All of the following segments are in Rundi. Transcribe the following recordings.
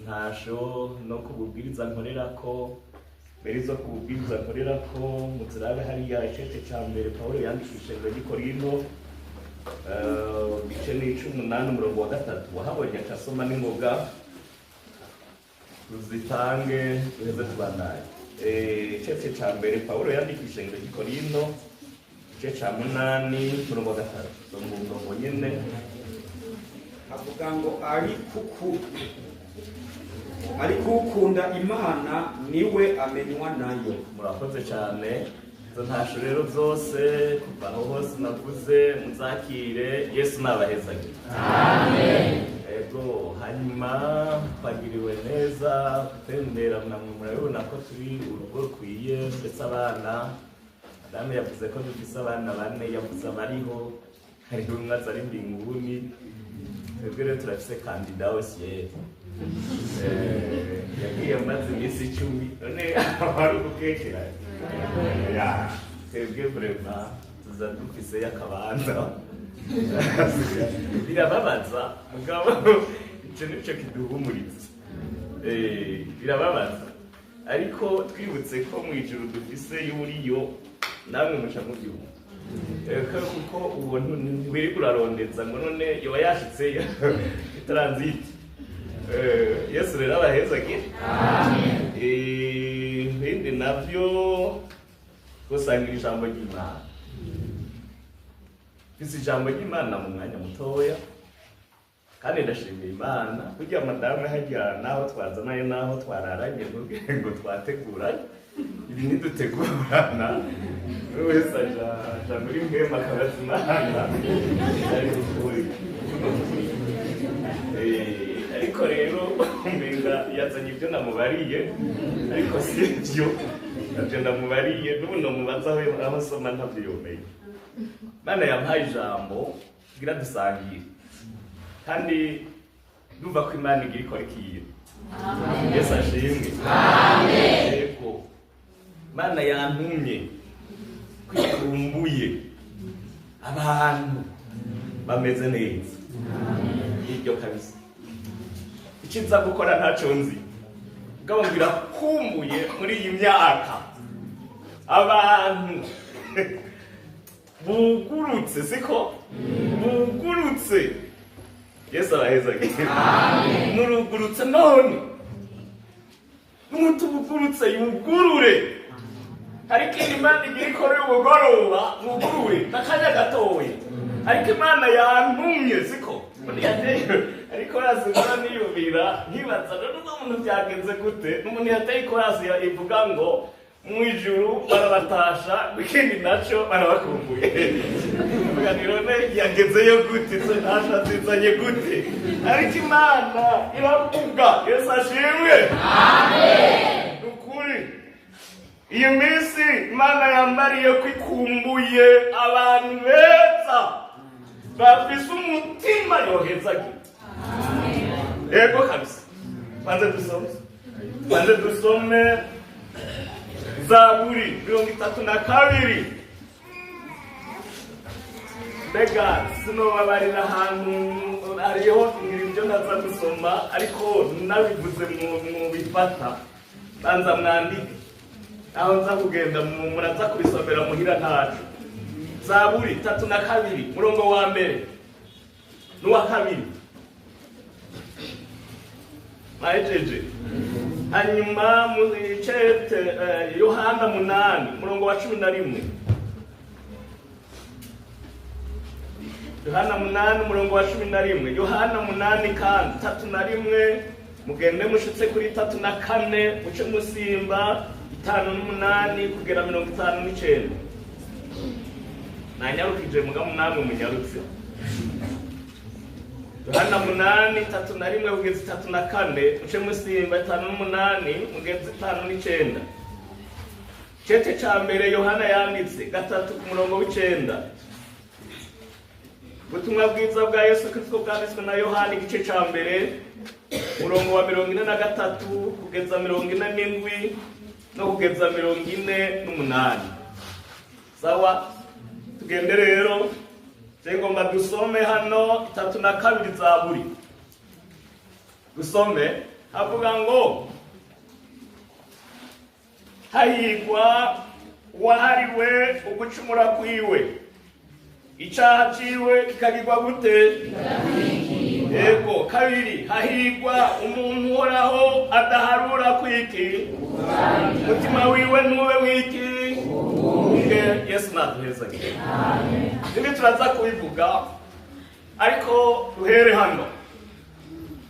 ntasho no kububwiriza nkorerako mbere zo kububwiriza nkorerako muzirabe hariya icete ca mbere Pawulo yandikishije ngo Korinto igice n'18 umurongo wa 3 wahabonye akasoma n'ingoga tuzitange duheze tubandanye. Icete ca mbere Pawulo yandikishije ngo Korinto igice ca 8 umurongo wa 3 so mu murongo nyene avuga ngo ariko ukunda Imana niwe amenywa nayo. Murakoze cyane. Izo ntasho rero zose kuva aho hose navuze muzakire Yesu nabahezagire. Amen. Ego hanyuma twagiriwe neza gutembera namwe murabona ko turi urugo rukwiye ndetse abana Madame yavuze ko dufise abana bane yavuze abariho hariho umwe azari mbinguni twebwe rero turafise kandida osiye yagiye amaze iminsi 10 none ari gukekera twebwe vrema tuza dufise y'akabanza birababaza mugabo ico nico kiduhumuriza birababaza ariko twibutse ko mwijuru dufise y'uriyo namwe muca mubyumva kuko ubuntu ntibiri kurarondeza ngo none yoba yashitseyo transit. Yesu rero abahezagire. Amen. Ibindi navyo gusangira ijambo ry'Imana. Isi ijambo ry'Imana mu mwanya mutoya kandi ndashimira Imana kugira madame hajya naho twazanaye naho twararanye ngo twateguranye ibi ntidutegurana wese aja muri mwema akabazimana ari ukuri. Ariko rero umenga yazanye ibyo namubariye ariko si byo nabyo namubariye n'ubuno mubaza aho soma ntabyo yomeye. Mana yampaye ijambo kugira dusangire kandi ndumva ko Imana igira ikora ikiyo. Yesu ashimwe. Amen. Yego Mana yantumye kwikumbuye abantu bameze neza. Ibyo kabisa ikiza gukora ntaco nzi ngabo ngira kumbuye muri iyi myaka abantu bugurutse siko bugurutse. Yesu arahezagire. Amen. Murugurutse none n'umuntu bugurutse yugurure hari ikindi Imana igira ikora y'ubugoroba mugurure n'akanya gatoya ariko Imana yantumye siko ariko yazimara niyumvira nkibaza n'ubwo umuntu byagenze gute n'umuntu yateye ikorasi ivuga ngo mu ijuru barabatasha ikindi naco barabakumbuye muganiro ne yagezeyo gute se ntasha zizanye gute ariko Imana iravuga. Yesu ashimwe. Amen. Ukuri iyo minsi Imana yambariye kwikumbuye abantu beza bafise umutima yohezagira. Yego kabisa. Banze dusome Zaburi 32. Mbega sinobabarira ahantu hariho ibyo naza gusoma ariko nabivuze mu bifata banza mwandike aho nza kugenda muraza kubisomera muhira ntacu. Zaburi 32 murongo wa mbere n'uwa kabiri majeje. Hanyuma mu icete Yohana 8 murongo wa 11. Yohana 8 murongo wa 11. Yohana 8 kandi 3:1 mugende mushitse kuri 3:4 muce musimba 5:8 kugera 59. Nanyarukije mugabo namwe munyarutse. Yohana 8 3:1 kugeza 3:4 muce musimba 5:8 mugeze 5:9. Cete ca mbere Yohana yanditse 3 ku murongo w'9. Ubutumwa bwiza bwa Yesu Kristo bwanditswe na Yohana igice ca mbere murongo wa 43 kugeza 47 no kugeza 48. Sawa tugende rero ngomba dusome hano 3:2 Zaburi. Dusome avuga ngo hahirwa uwahariwe ugucumura kwiwe, icyaha ciwe kikagirwa gute? Yego. Kabiri, hahirwa umuntu uhoraho adaharura kwiki, umutima wiwe ntube wiki. Yesu naduhezagire. Ibi turaza kubivuga, ariko duhere hano.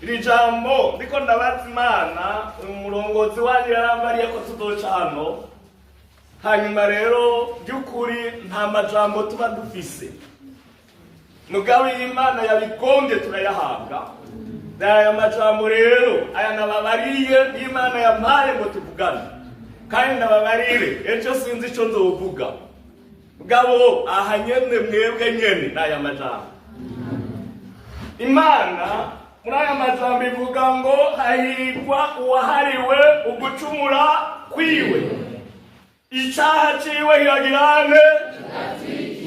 Iri jambo ndiko ndabaza Imana, umurongozi wanyu yarambariye ko tuzoca hano. Hanyuma rero by'ukuri nta majambo tuba dufise, mugabo Imana yabigombye turayahabwa. Aya majambo rero aya nababariye Imana yampaye ngo tuvugane, kandi nababarire ejo sinzi ico nzovuga, mugabo aha nyene mwebwe nyene n'aya majambo. Imana muri aya majambo ivuga ngo hahirwa uwahariwe ugucumura kwiwe, icyaha ciwe kiragirane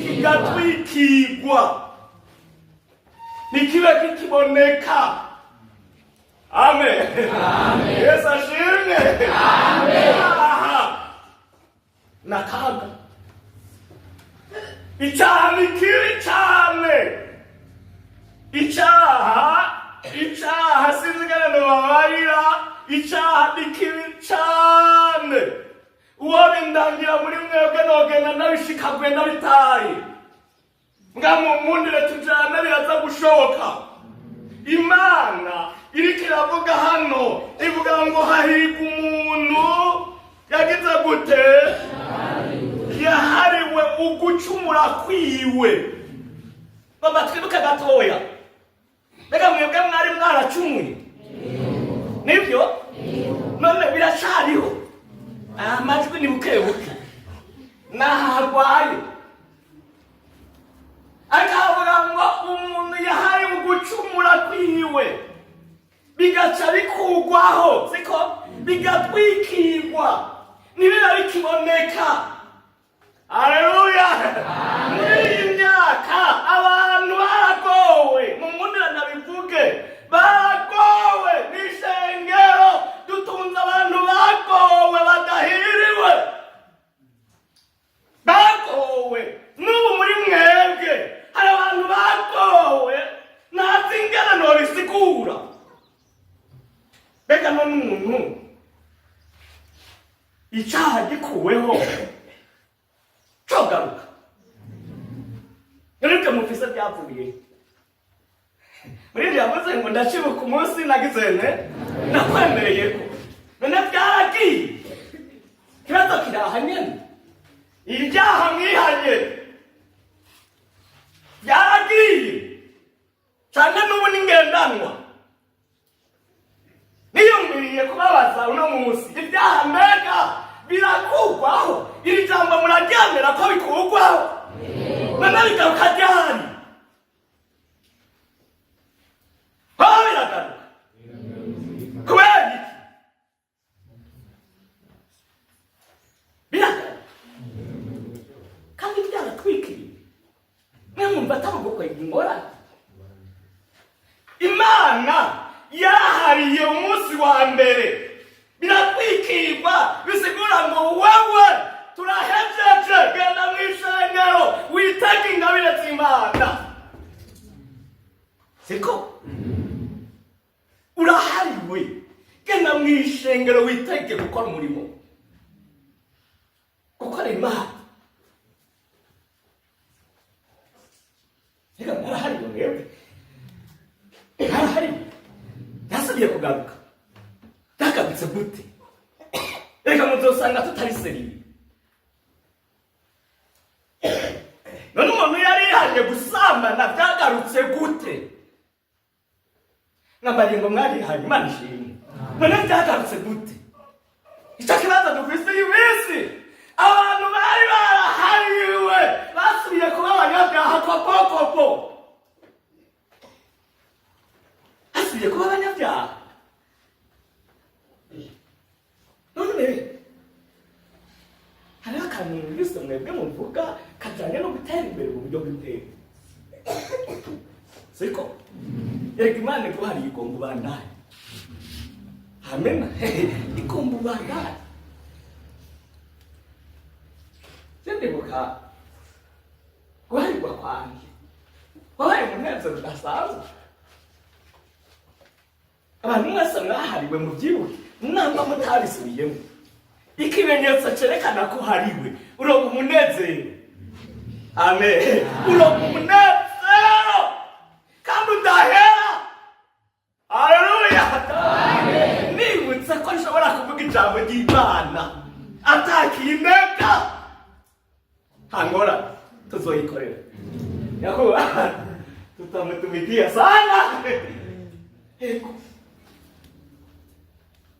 kigatwikirwa, ntikibe kikiboneka. Amen. Yesu ashimwe. Nakaga icyaha ni kibi cyane. Icyaha sinzigana ndababarira, icyaha ni kibi cyane. Uwo bindangira muri mwebwe nogenda nabishikagwe nabitaye, ngamumundire tujana biraza gushoboka. Imana iriko iravuga hano, ivuga ngo hahirwa umuntu yagize gute? Yahariwe ugucumura kwiwe. Baba twibuke gatoya, mbega mwebwe mwari mwaracumuye? Nibyo? None biracariho amajwi ni bukebuke nahagwaye, akavuga ngo umuntu yahariwe ugucumura kwiwe, bigaca bikugwaho, siko bigatwikirwa, nibiba bikiboneka. Haleluya. Muri iyi myaka abantu baragowe, mumundira nabivuge, baragowe n'ishengero, dutunze abantu bagowe badahiriwe, bagowe. N'ubu muri mwebwe hari abantu bagowe ntazi ingana nobisigura. Mbega none umuntu icyaha gikuweho cogaruka, nibyo mufise byavuye. Muri ibyo yavuze ngo ndacibuka umunsi nagizene nakwemereye ko, none byaragiye. Kibazo kiraha nyene, ibyaha mwihanye byaragiye cyane, n'ubu n'ingendanwa. Niyumviriye kubabaza uno munsi, ibyaha mbega birakugwaho? Iri jambo muraryemera ko bikugwaho? None bigaruka ryari? Aho biragaruka kubera iki? Biragaruka kandi byaratwikiriye. Mwumva atamugokwe ingorane. Imana yahariye umunsi wa mbere, biratwikirwa, bisigura ngo wewe turahejeje, genda mw'ishengero witege ingabire z'Imana, siko? Urahariwe, genda mw'ishengero witege gukora umurimo, gukora Imana. Reka mwarahariwe mwebwe, mwarahariwe. Yasubiye kugaruka, yagarutse gute? Reka muzosanga tutari seriye. None umuntu yari yihariye gusambana byagarutse gute? Nambariye ngo mwarihaye, Imana ishimwe. None byagarutse gute? Icyo kibazo dufise uyu munsi, abantu bari barahariwe basubiye kuba abanyabyaha kopokopo, basubiye kuba abanyabyaha. None hariho akantu mwese mwebwe muvuga kajyanye no gutera imbere mu buryo bw'iteka, siko? Erega Imana iguhariye igomba ubandanye. Amen. Ikumbubanga. Ndibuka guharirwa kwanjye wabaye umunezero udasanzwe. Abantu mwese mwahariwe mu byibuke namba mutabisubiyemo. Ikimenyetso cyerekana ko hariwe uronka umunezero. Amen. Uronka umunezero kandi udahera. Haleluya. Amen. Nibutse ko nshobora kuvuga ijambo ry'Imana atakindeka. Hangora tuzoyikorera. Yakuba tutamutumikia sana.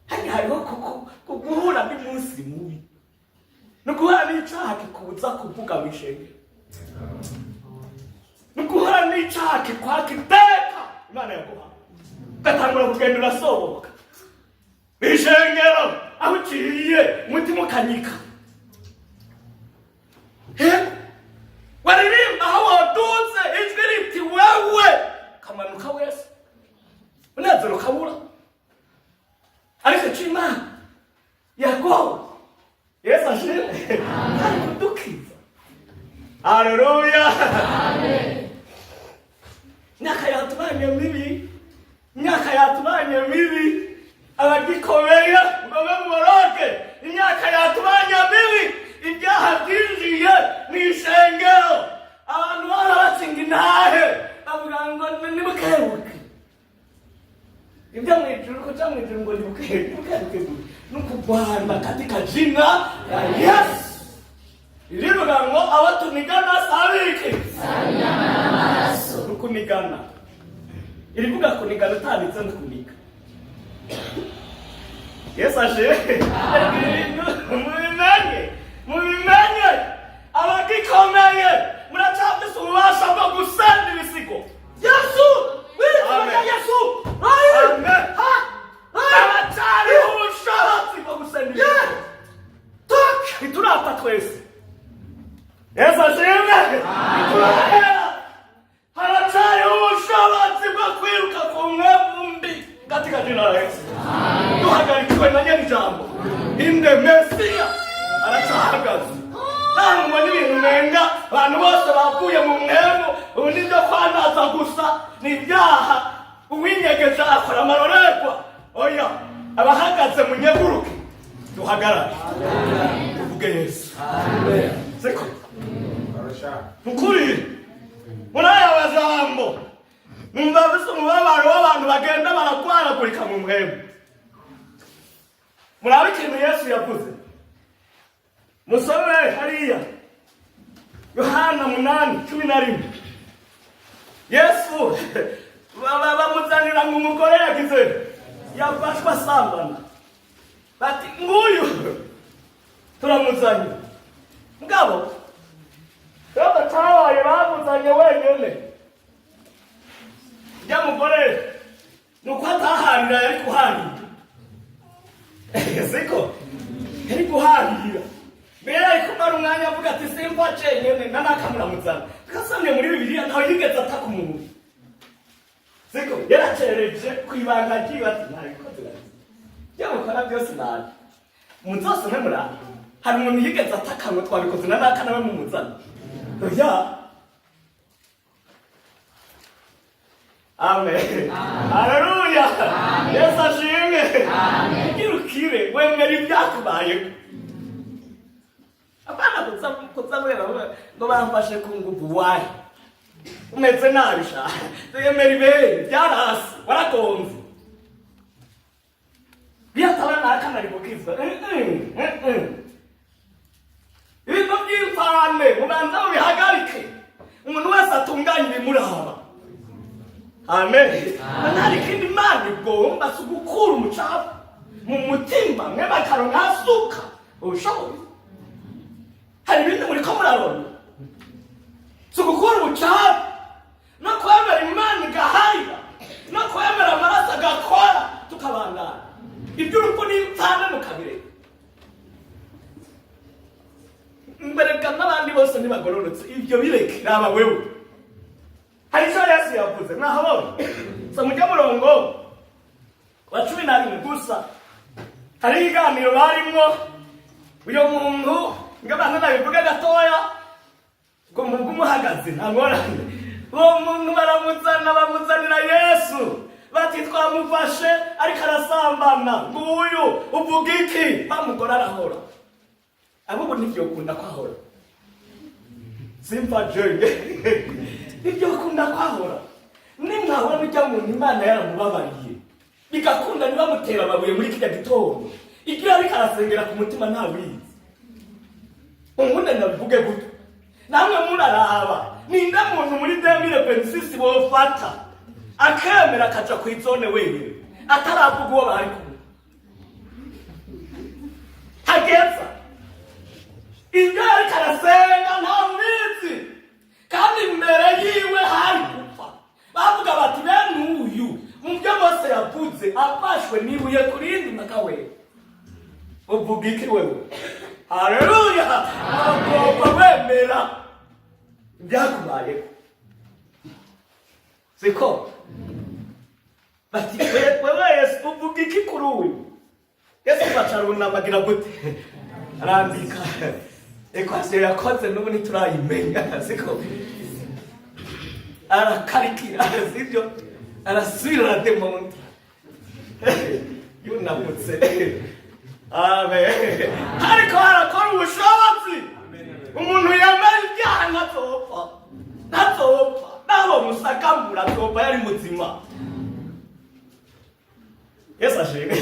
Hariho kuguhura n'umunsi mubi. Nuguhura n'icyaha kikubuza kuvuga wishenge. Nuguhura n'icyaha kikwaka iteka. Imana yaguha. Gatangura kugenda urasohoka. Wishengero aho uciye umutima ukanyika. Waririmba aho waduze ijwi riti wewe kamanuka wese unezero kabura. Ariko Imana yago Yesu ashimwe ari kudukiza. Haleluya. Amen. Myaka yatubanye mibi abagikomeye ngo bamuboroke. Imyaka yatubanye mibi ibyaha byinjiye n'ishengero. Abantu barabatsinga intahe bavuga ngo nimukebuke. Ibyo mwijuru ko cyamwijuru ngo nimukebuke n'ukugwana katika jina la Yesu. Irivuga ngo abatunigana sabiki sabiyana n'amaraso nukunigana. Irivuga kunigana utanditse n'ukuniga. Yesu ashe mubimenye abagikomeye muracyafise ububasha bwo gusenda ibisigo. Yesu witwa Yesu. Amen. Abatari ubushobozi bwo gusenda ibisigo. Iturata twese. Yesu ashimwe. Haratari ubushobozi bwo kwiruka ku mwevumbi katika jina la Yesu. Duhagarikiwe na nyeni jambo. Inde Mesia aracahagaze. Nangwa n'ibintu nenga abantu bose bavuye mu mwemu ubundi byo kwanaza gusa n'ibyaha uwinyegeje akora amarorerwa. Oya abahagaze mu nyeguruke duhagarare tuvuge Yesu. Amen. Seko mukuri muraya bazambo numva biso mubabaro w'abantu bagenda barakwaragurika mu mwemu. Murabe ikintu Yesu yavuze. Musome hariya Yohana 8:11. Yesu bamuzanira ngo umugore yagize yafashwe asambana. Bati nguyu turamuzanye. Mugabo tabaye bamuzanye wenyene. Ya mugore nuko ataharira yari kuharira. Siko yari kuharira. Mbere ariko kumara umwanya avuga ati simba cenyene nanakamuramutsana. Kasamye muri Bibiliya ntaho yigeze ataka umuntu. Siko yaracereje kwibanga ryibati ntabikoze. Yamukora byose nabi. Muzose ntemura. Hari umuntu yigeze ataka ngo twabikoze nanakana we mumutsana. Oya. Amen. Haleluya. Yesu ashimwe. Amen. Kirukire wemera ibyakubaye. Abana kuzamureba ngo bamfashe ku nguvu wayi. Umeze nabi sha. Yemera ibe byarasi warakonze. Biyataba nakana ribukizwa. Ibintu by'imfane mubanza ubihagarike. Umuntu wese atunganye ibimuraba. Amen. Nari kindi Imana igomba gukura umucafu mu mutima mwebakaro nkasuka. Ubushobozi. Hari ibintu muri ko murabona. Gukura umucafu no kwemera Imana igahayira no kwemera amaraso agakora tukabangana. Ibyo urupfu n'imfane mukabire. Mbereka n'abandi bose ntibagororotse ibyo bireke naba wewe. Hari icyo Yesu yavuze naho so mujya murongo wa 11 gusa hari ikiganiro barimo uyo muntu ngabantu nabivuga gatoya ngo mugu muhagaze ntangorane uwo muntu bamuzanira Yesu bati twamufashe ariko arasambana nguyu uvuga iki bamugora arahora abo nivyo ukunda kwahora simpa jenge nivyo ukunda kwahora nimwahora bijya mu Imana yaramubabariye bigakunda nibamutera ababuye muri kijya gitondo igihe ariko arasengera ku mutima nta wizi umuntu nabivuge gute namwe muraraba ninda muntu muri 2026 bofata akemera akaja ku izone wewe ataravuga uwo bari kumwe hageza ibyo ariko arasenga nta wizi kandi imbere yiwe hari gupfa bavuga bati bene uyu mu byo bose yavuze afashwe nibuye kurindi makawe uvuga iki wewe haleluya agomba wemera byakubaye siko bati wewe Yesu uvuga iki kuri uyu Yesu bacaruna bagira gute arandika ekwasiyo yakoze n'ubu ntiturayimenya siko arakarikira sibyo arasubira na demonte yunamutse amen ariko arakora ubushobozi umuntu yambaye ibyaha ntazopfa nabo musakambura atopfa yari muzima Yesu ashimwe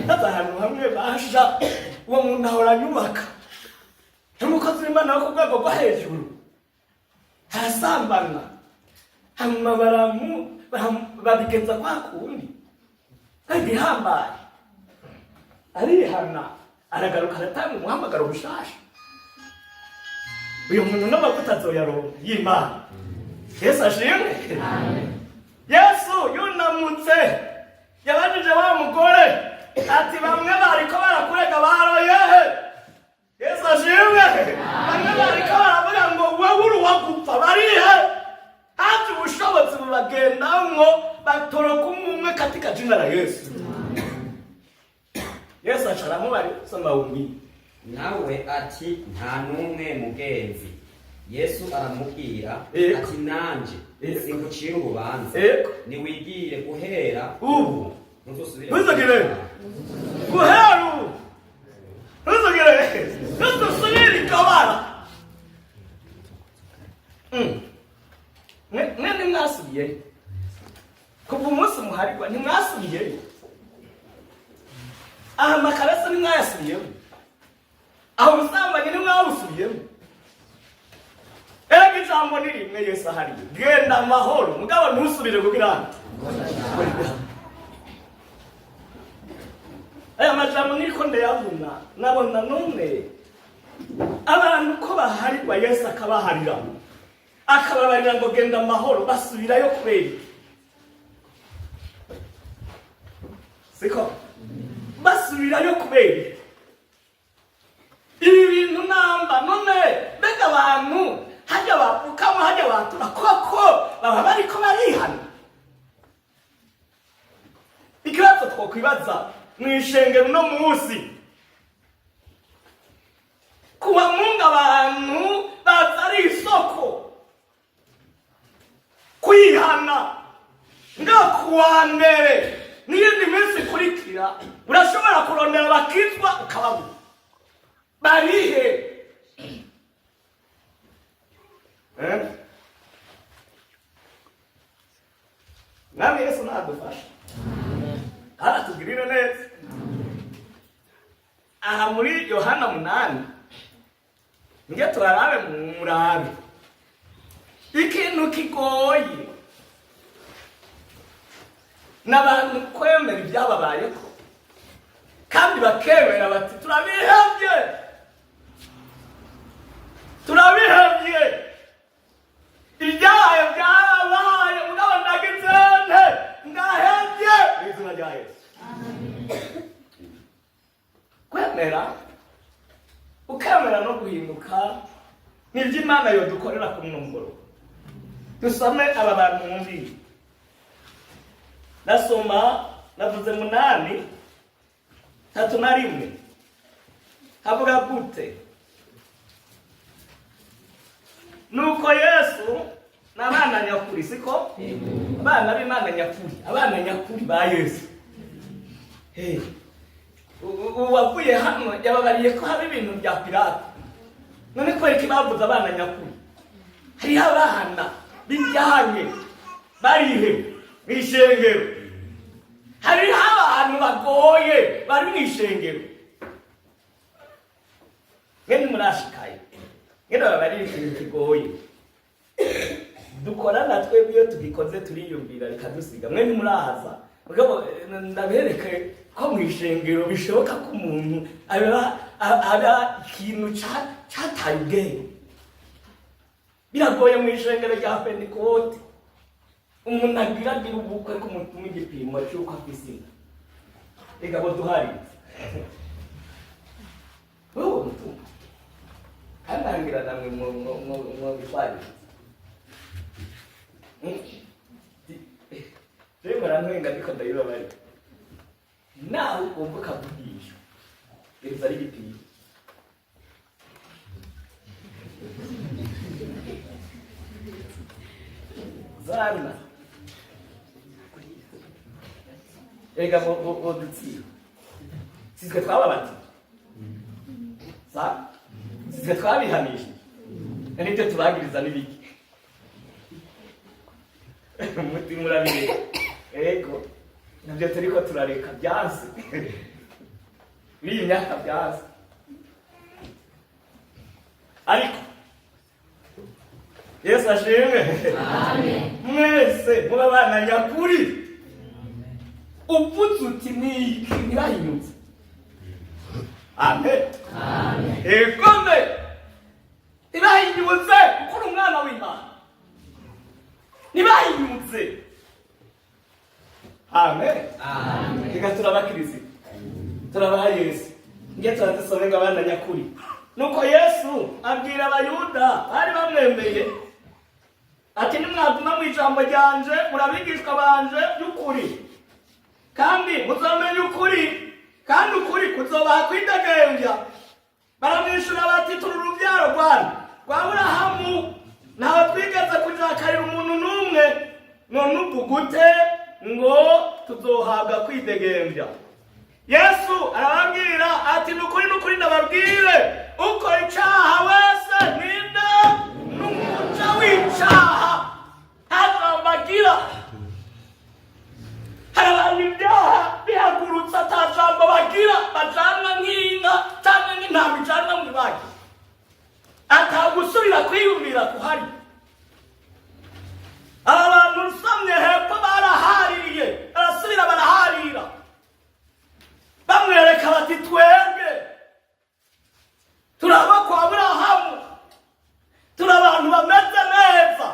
haza ahantu hamwe basha uwo muntu ahora nyubaka umukozi w'Imana wo ku rwego rwo hejuru harasambana hanyuma babigenza kwa kundi agihambaye arihana aragaruka aratanga umuhamagaro bushasha uyu muntu n'amavuta azoyaronka y'Imana Yesu ashimwe Yesu yunamutse yabajije wa mugore ati bamwe bariko barakurega baroye Yesu ashimwe bamwe bariko baravuga ngo wewe uri wagupfa barihe ati ubushobozi bubagendamwo batoroka umwe katika jina la Yesu Yesu acaramu bari soma umbi nawe ati nta numwe mugenzi Yesu aramubwira ati nanje singucira urubanza niwigire guhera ubu ntuzogere guhera ubu ntuzosubire ikabara mwene mwasubiyeyo kuva umunsi muharigwa ntimwasubiyeyo aha amakarasa ntimwayasubiyeyo aho ubusambanyi ntimwawusubiyemo erega ijambo ni rimwe Yesu ahari genda amahoro mugabo ntusubire kugira aya majambo niko ndayavuna nabona none abantu ko baharirwa Yesu akabaharira akababarira ngo genda amahoro basubirayo kubera siko basubirayo kubera ibi bintu namba none bega abantu hajya bapfukamo hajya batura koko baba bariko barihana ikibazo twokwibaza mwishengero no munsi kuba munga abantu bazari isoko kwihana ngakuwa mbere n'iyindi minsi kurikira urashobora kurondera abakizwa ukababura barihe nami Yesu nadufasha aratugirira neza aha muri Yohana 8 nge turarabe murabe ikintu kigoye n'abantu kwemera ibyababayeko kandi bakemera bati turabihebye ibyabaye byabaye mugabo ndagizente ndahebye izina rya Yesu kwemera ukemera no guhinduka nibyo Imana yodukorera ku mnongoro dusome aba bantu mwumvire nasoma navuze 8 3 havuga gute? Nuko Yesu n'abana nyakuri, siko? Abana b'Imana nyakuri, abana nyakuri ba Yesu. Uwavuye hano yababariye ko haba ibintu bya Pilato. None ko iki bavuze abana nyakuri? Hari abana bijyanye barihe mw'ishengero. Hari abantu bagoye bari mw'ishengero. Ngene murashikaye. Ngene babari ikintu kigoye. Dukorana twebwe iyo tugikoze turiyumvira rikadusiga. Mwe murahaza. Mugabo ndabereke ko mw'ishengero bishoboka ko umuntu aba ikintu cyataye ubwenge. Biragoye mw'ishengero rya Pentekote. Umuntu agira ubukwe ko umuntu igipimo cy'uko afise. Ega bo duhari. Wowe mutu. Anangira namwe mu bifari. Rero rantwenga ndiko ndayibabari. Nawe ugomba kavugisha. Iriza ari gipimo. Zana. Ega bo dutsi. Sizwe twababati. Sa? Sizwe twabihanisha. Nite tubagiriza nibiki. Muti murabire. Ego. Nabyo turiko turareka byanse. Biri myaka byanse. Ariko Yesu ashimwe. Amen. Mwese muba bana nyakuri. Uvuze uti niki nirahinyutse. Amen. Amen. Ekome. Nirahinyutse kuko umwana w'Imana. Nirahinyutse. Amen. Amen. Tika turabakirizi. Turabaha Yesu. Ngiye turadusobenga abana nyakuri. Nuko Yesu abwira abayuda bari bamwemeye ati nimwaguma mu ijambo ryanje murabigishwa banje y'ukuri kandi muzamenye ukuri kandi ukuri kuzobaha kwidegembya. Baramwishura bati turi urubyaro rwa Aburahamu ntawe twigeze kujakarira umuntu n'umwe, none ubugute ngo tuzohabwa kwidegembya. Yesu arababwira ati nukuri ndababwire uko icyaha wese ninde n'umuca w'icyaha ntazambagira. Hari abantu ibyaha bihagurutse atajambo bagira, bajanwa nk'inka cyangwa nk'intama ijanwa mu ibagi, atagusubira kwiyumvira kuhari. Aba bantu usomye hepfo barahaririye, barasubira baraharira, bamwereka bati twebwe turaba kwa Aburahamu, turi abantu bameze neza.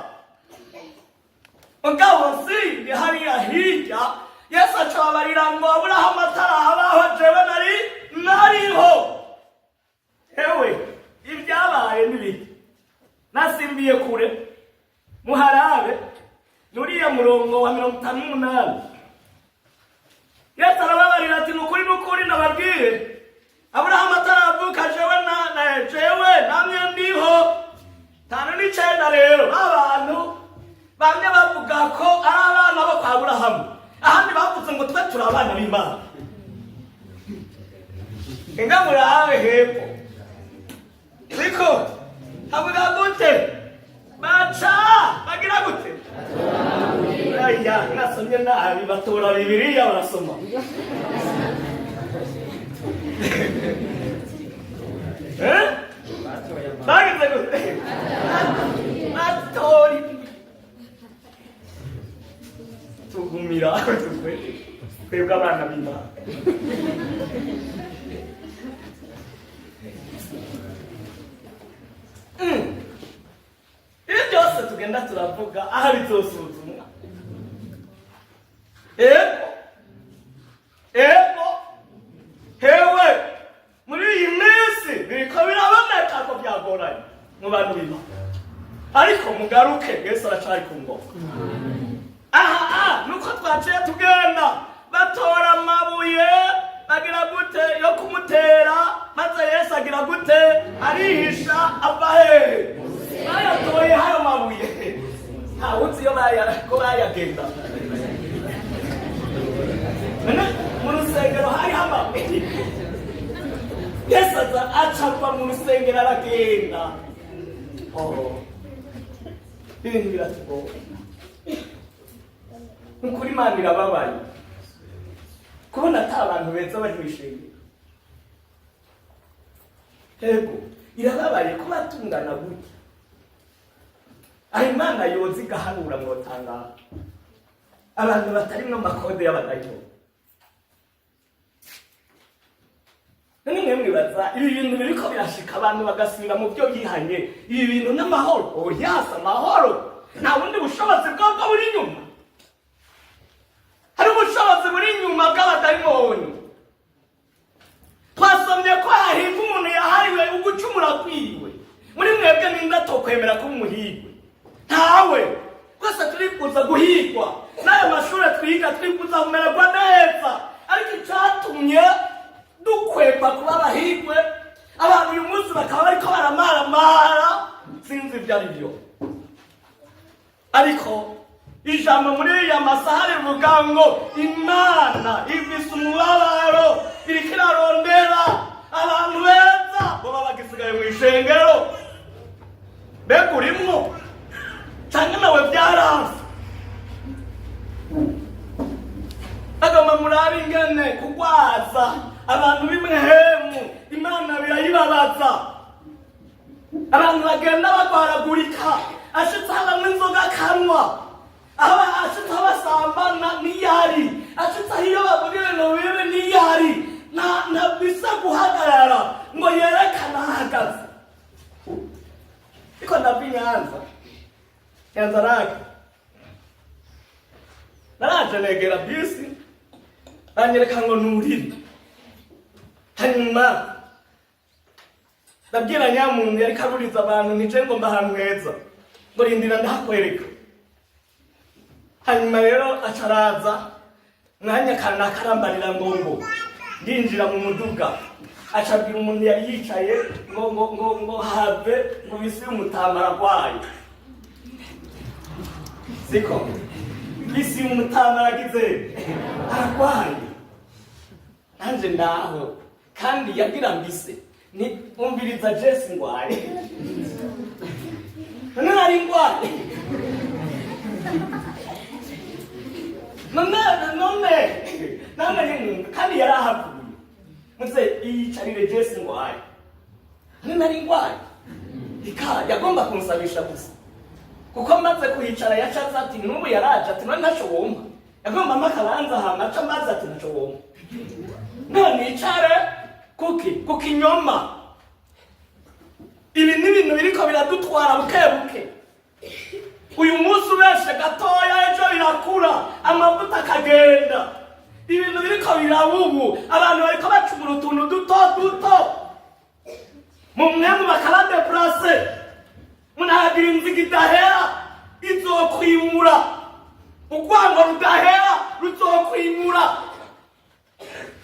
Mugabo si hariya hirya Yesu acabarira ngo Aburahamu atarabaho jewe nariho. Ewe ibyabaye n'ibiki nasimbiye kure muharabe nuriya murongo wa 58. Yesu arababarira ati nukuri nababwire Aburahamu ataravuka jewe namwe ndiho. 5:9 rero abantu bamwe bavuga ko ari abana bo kwa Aburahamu, ahandi bavuze ngo twe turi abana b'Imana. Inga murabe hepfo siko havuga gute baca bagira gute aya nasomye nabi batora Bibiliya barasoma. Bagize gute batori tugumira twebwe abana b'Imana. Ibi byose tugenda turavuga aho bizosuzumwa. Ego hewe muri iyi minsi biriko biraboneka ko byagoranye mu bantu b'Imana, ariko mugaruke Yesu aracari ku ngoma. Nuko twaciye tugenda batora arihisha ava hehe bayatoye hayo mabuye ntawuzi iyo ko bayagenda mu rusengero hariho amabuye Yesu acava mu rusengero aragenda ibintu biratugoye nk'ukuri Imana irababaye kubona ata abantu beza bari mw'ishengero yego irababaye kuba tungana gutya aho Imana yoza igahanura mwotangara abantu batarimwo amakode y'abadayimoni nimwe mwibaza ibi bintu biriko birashika abantu bagasubira mu byo yihanye ibi bintu n'amahoro oyasa amahoro nta bundi bushobozi bwabwo buri inyuma hari ubushobozi buri inyuma bw'abadayimoni twasomye ko hahirwa umuntu yahariwe ugucumura kwiwe muri mwebwe ninde atokwemera kuba umuhirwe ntawe twese turifuza guhigwa n'ayo mashuri twiga turifuza kumererwa neza ariko icyatumye dukwepa kuba abahigwe abantu uyu munsi bakaba bariko baramaramara sinzi ibyo ari byo ariko ijambo muri iriya masaha rivuga ngo Imana ifise umubabaro iriko irarondera abantu beza boba bagisigaye mu ishengero mbega urimwo canke nawe byarase agomba murabe ingene kugwaza abantu b'imwehemu Imana birayibabaza abantu bagenda bagwaragurika ashitse habamwe inzoga akanwa ashitse abasambana niyari ashitse aho iyo bavuga ibintu bibi niyari ntabisa guhagarara ngo yerekane ahagaze ariko ndava Nyanza rake naraje negera bisi banyereka ngo nurire hanyuma ndabwira nyamuntu yariko aruriza abantu nije ngo mba ahantu heza ngo rindira ndahakwereka hanyuma rero acaraza mwanya kana karambarira ngo ndinjira mu muduga acabwira umuntu yari yicaye ngo have ngo bisi umutamara kwayo siko bisi umutamara agize arakwaye nanje ndaho kandi yagira mbise ni umviriza Jesse ngwaye nari ngwaye none kandi yarahavuye muze yicarire Jesse ngwaye nari ngwaye yagomba kumusabisha gusa kuko maze kuhicara yacaza ati n'ubu yaraje ati none ntaco wumva yagomba amakabanza hama aca maze ati ntaco wumva none icare kuki nyoma ibi n'ibintu biriko biradutwara bukebuke uyu munsi ubeshe gatoya ejo birakura amavuta akagenda ibintu biriko birabubu abantu bariko bacumura utuntu duto mu mwemu bakabadeplase munahagira inziga idahera izokwimura urwango rudahera ruzokwimura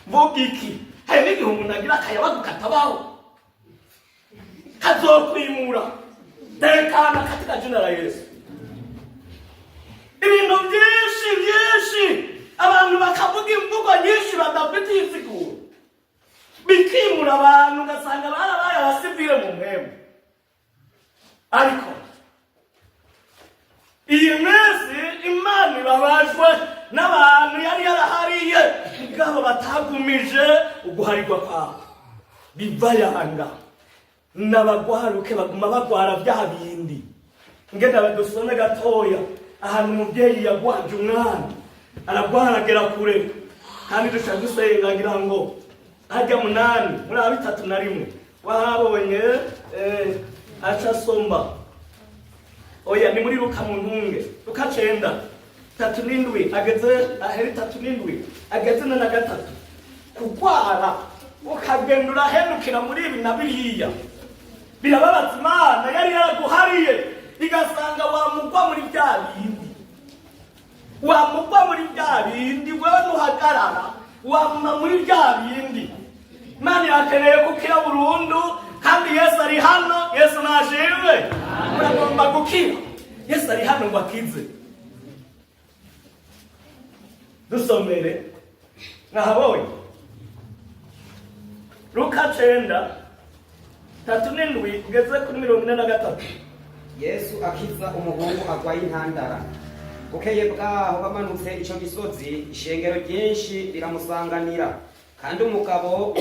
vuga iki hari n'igihe umuntu agira akayabagu katabaho kazokwimura tekana katika jina la Yesu ibintu byinshi abantu bakavuga imvugo nyinshi badafitiye insiguro bikimura abantu ugasanga barabaye abasivile mu mwemu ariko iyi minsi Imana ibabajwe n'abantu yari yarahariye ubwabo batagumije uguharirwa kwabo bibayanga n'abagwaruke baguma bagwara bya bindi ngenda badusome gatoya ahantu umubyeyi yagwaje umwana aragwaragera kure kandi dushaka gusenga ngira ngo hajya 8 muri 31 wahabonye aca somba oya ni muri Luka mu ntunge Luka 9:37 ageze aheri 37 ageze na 3 kugwara ukagendura henukira muri ibi na biriya birababaza Imana yari yaraguhariye igasanga wamugwa muri bya bindi wewe nuhagarara wamma muri bya bindi Imana yakeneye kukira burundu kandi Yesu ari hano. Yesu nashimwe. Muragomba gukira. Yesu ari hano ngo akize. Dusomere nahabonye Luka 9:37 kugeza kuri 43. Yesu akiza umuhungu agwaye intandara. Bukeye bwaho bamanutse ico gisozi, ishengero ryinshi riramusanganira. Kandi umugabo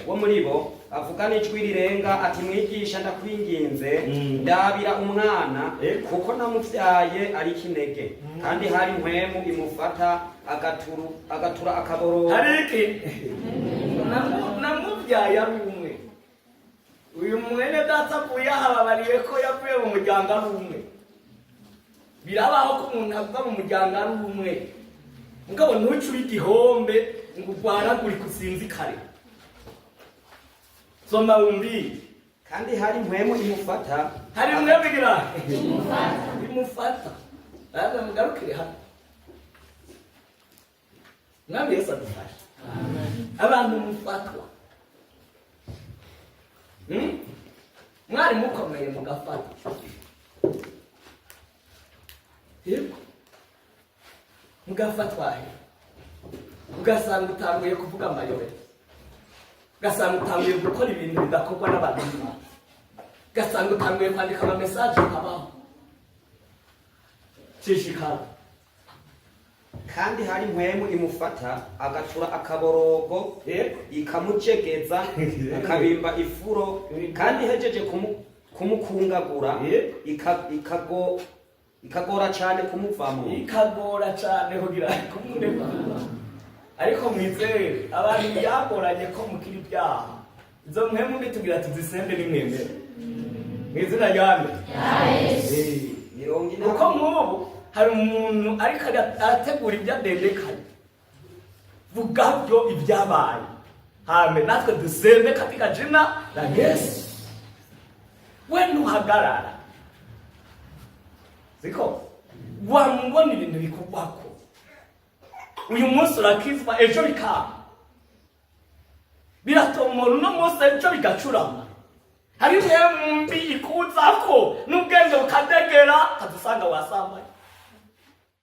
wo muri bo avugana ijwi rirenga ati, mwigisha ndakwinginze, ndabira umwana kuko namuvyaye ari kinege. Kandi hari impwemu imufata agatura akaboro. Hariki namuvyaye ari umwe. Uyu mwene data kuyahababariye ko yavuye mu muryango ari umwe. Birabaho ko umuntu ava mu muryango ari umwe. Mugabo ntucure igihombe ngo ugwaragure kusinzikare. Soma wumbi. Kandi hari impwemu imufata. Hari impwemu igira imufata. Aba mugarukire hano. Mwami Yesu adufashe. Amen. Abantu mufatwa. Mwari mukomeye mugafata. Yego. Mugafatwa. Ugasanga utanguye kuvuga amayobera. Ugasanga utanguye gukora ibintu bidakorwa n'abantu. Ugasanga utanguye kwandika ama message kabaho. Cishikara. Kandi hari impwemu imufata agatura akaborogo ikamucegeza akabimba ifuro kandi hejeje kumukungagura ikagora cyane kumuvamo. Ikagora cyane kugira kumuneka. Ariko mwizere abantu byagoranye ko mukiri byaha. Izo mpwemu nditugira tuzisembe nimwemere. Mwizina ryame. Yes. Uko nk'ubu hari umuntu ariko arategura ibyadendekanye. Vuga byo ibyabaye. Amen. Natwe dusembe katika jina la Yesu. Wewe uhagarara. Ziko wambona ibintu bikubako. Uyu munsi urakizwa ejo bikaba. Biratomora uno munsi ejo bigacurama. Hari mbi ikuzako n'ubwenge bukadegera kadusanga wasambaye.